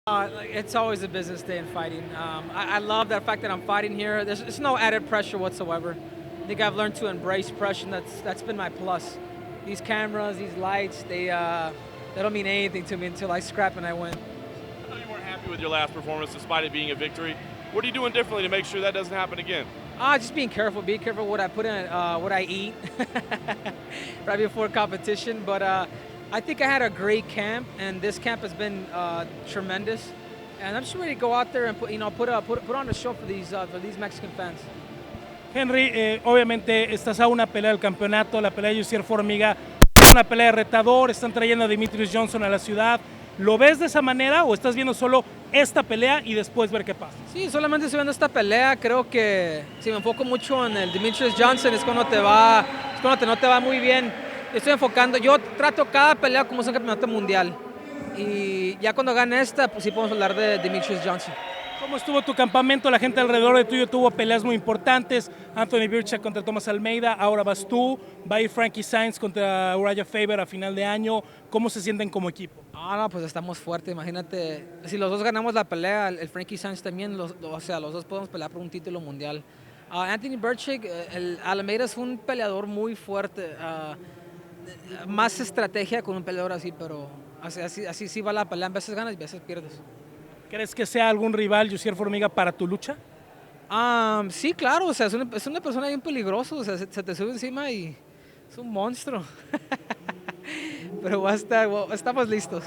It's always a business day in fighting. I love the fact that I'm fighting here. There's no added pressure whatsoever. I think I've learned to embrace pressure, and that's been my plus. These cameras, these lights, they don't mean anything to me until I scrap and I win. I know you weren't happy with your last performance despite it being a victory. What are you doing differently to make sure that doesn't happen again? Just being careful. Be careful what I put in, what I eat, right before competition. But I think I had a great camp, and this camp has been tremendous. And I'm just ready to go out there and put on a show for these Mexican fans. Henry, obviamente estás a una pelea del campeonato, la pelea de Jussier Formiga, una pelea de retador, están trayendo a Demetrius Johnson a la ciudad. ¿Lo ves de esa manera o estás viendo solo esta pelea y después ver qué pasa? Sí, solamente estoy viendo esta pelea. Creo que si me enfoco mucho en el Demetrius Johnson es cuando no te va muy bien. Estoy enfocando, yo trato cada pelea como es un campeonato mundial. Y ya cuando gane esta, pues sí podemos hablar de Demetrius Johnson. ¿Cómo estuvo tu campamento? La gente alrededor de tuyo tuvo peleas muy importantes. Anthony Birchak contra Thomas Almeida, ahora vas tú. Va a ir Frankie Sainz contra Uriah Faber a final de año. ¿Cómo se sienten como equipo? No, pues estamos fuertes. Imagínate, si los dos ganamos la pelea, el Frankie Sainz también, los dos podemos pelear por un título mundial. Anthony Birchak, el Almeida es un peleador muy fuerte. Más estrategia con un peleador así, pero así sí va la pelea. A veces ganas y a veces pierdes. ¿Crees que sea algún rival Jussier Formiga para tu lucha? Sí, claro, o sea, es una persona bien peligrosa, o sea, se te sube encima y es un monstruo. Pero estamos listos.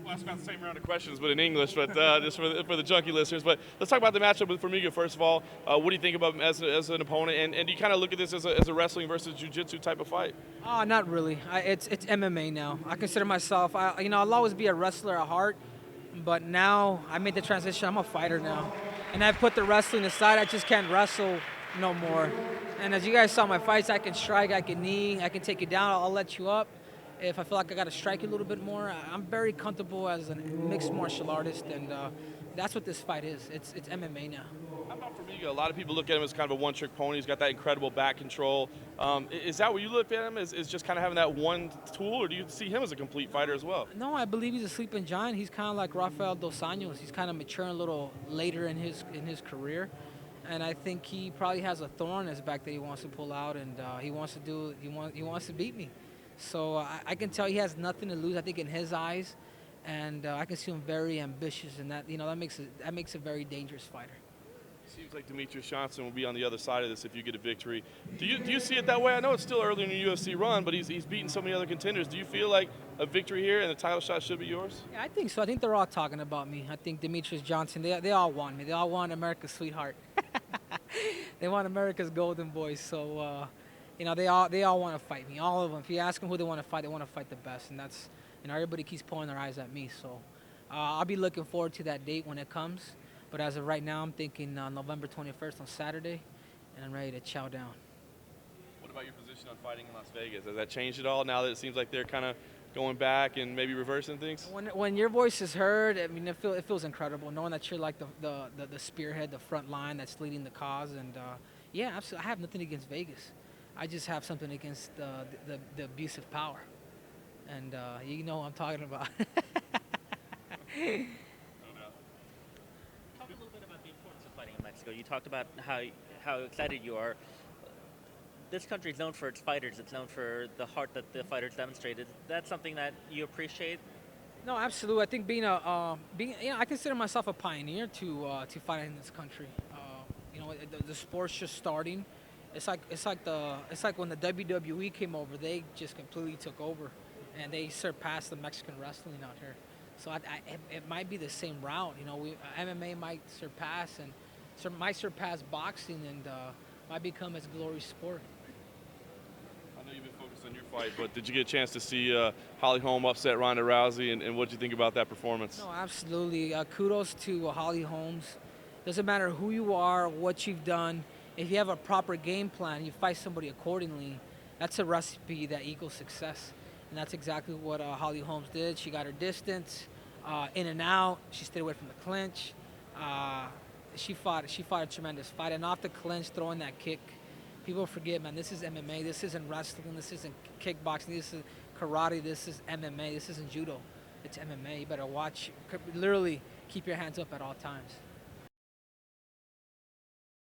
Well, ask about the same round of questions, but in English, but just for the junkie listeners. But let's talk about the matchup with Formiga first of all. What do you think about him as an opponent, and do you kind of look at this as a wrestling versus jiu-jitsu type of fight? Not really. It's MMA now. I consider myself, I'll always be a wrestler at heart, but now I made the transition. I'm a fighter now, and I've put the wrestling aside. I just can't wrestle no more. And as you guys saw my fights, I can strike, I can knee, I can take you down. I'll let you up. If I feel like I got to strike you a little bit more, I'm very comfortable as a mixed martial artist, and that's what this fight is. It's MMA now. How about Formiga? A lot of people look at him as kind of a one-trick pony. He's got that incredible back control. Is that what you look at him as just kind of having that one tool, or do you see him as a complete fighter as well? No, I believe he's a sleeping giant. He's kind of like Rafael Dos Anjos. He's kind of maturing a little later in his career, and I think he probably has a thorn in his back that he wants to pull out, and he wants to beat me. So I can tell he has nothing to lose, I think, in his eyes, and I can see him very ambitious, and that makes a very dangerous fighter. Seems like Demetrius Johnson will be on the other side of this if you get a victory. Do you see it that way? I know it's still early in your UFC run, but he's beaten so many other contenders. Do you feel like a victory here and the title shot should be yours? Yeah, I think so. I think they're all talking about me. I think Demetrius Johnson, they all want me. They all want America's sweetheart. They want America's golden boy. So. They all want to fight me. All of them. If you ask them who they want to fight the best, and that's, everybody keeps pulling their eyes at me. So I'll be looking forward to that date when it comes. But as of right now, I'm thinking November 21st on Saturday, and I'm ready to chow down. What about your position on fighting in Las Vegas? Has that changed at all now that it seems like they're kind of going back and maybe reversing things? When your voice is heard, I mean, it feels incredible knowing that you're like the spearhead, the front line that's leading the cause. And yeah, absolutely, I have nothing against Vegas. I just have something against the abuse of power. And you know what I'm talking about. Talk a little bit about the importance of fighting in Mexico. You talked about how excited you are. This country is known for its fighters. It's known for the heart that the fighters demonstrated. That's something that you appreciate? No, absolutely. I think I consider myself a pioneer to fight in this country. The sport's just starting. It's like when the WWE came over, they just completely took over, and they surpassed the Mexican wrestling out here. So it might be the same route. MMA might surpass boxing, and might become its glorious sport. I know you've been focused on your fight, but did you get a chance to see Holly Holm upset Ronda Rousey, and what did you think about that performance? No, absolutely. Kudos to Holly Holmes. Doesn't matter who you are, what you've done. If you have a proper game plan, you fight somebody accordingly, that's a recipe that equals success. And that's exactly what Holly Holmes did. She got her distance, in and out. She stayed away from the clinch. She fought a tremendous fight. And off the clinch, throwing that kick. People forget, man, this is MMA. This isn't wrestling. This isn't kickboxing. This is karate. This is MMA. This isn't judo. it's MMA. You better watch. Literally keep your hands up at all times.